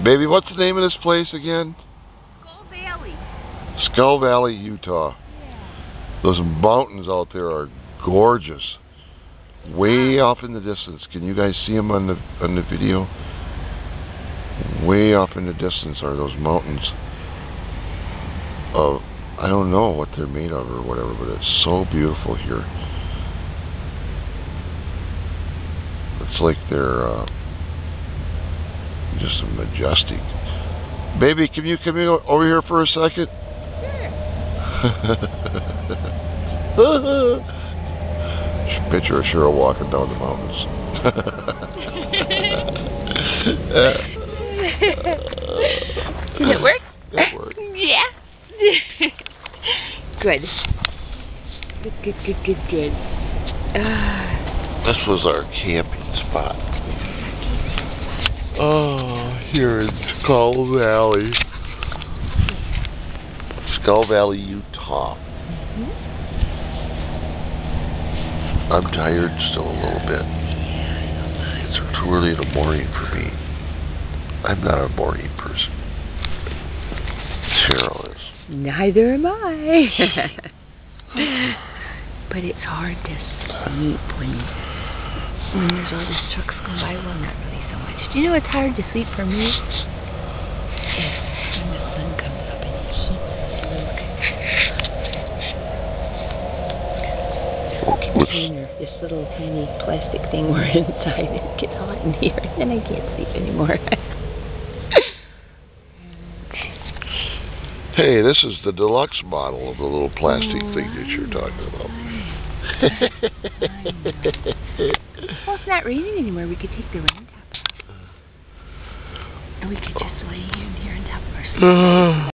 Baby, what's the name of this place again? Skull Valley. Skull Valley, Utah. Yeah. Those mountains out there are gorgeous. Way off in the distance. Can you guys see them on the video? Way off in the distance are those mountains. I don't know what they're made of or whatever, but it's so beautiful here. It's like they're just majestic. Baby, can you come over here for a second? Sure. Picture of Cheryl walking down the mountains. Did it work? It worked. Yeah. Good. Good. This was our camping spot. Oh, here in Skull Valley. Skull Valley, Utah. I'm tired still a little bit. It's too early in the morning for me. I'm not a morning person. Cheryl is. Neither am I. But it's hard to sleep when there's all these trucks going by. Well, not really so much. Do you know it's hard to sleep for me? When the sun comes up and heats the container, this little tiny plastic thing we're inside, and it gets hot in here, and then I can't sleep anymore. Hey, this is the deluxe model of the little plastic thing that you're talking about. Well, it's not raining anymore. We could take the rain top off. And we could just lay in here on top of our sleep.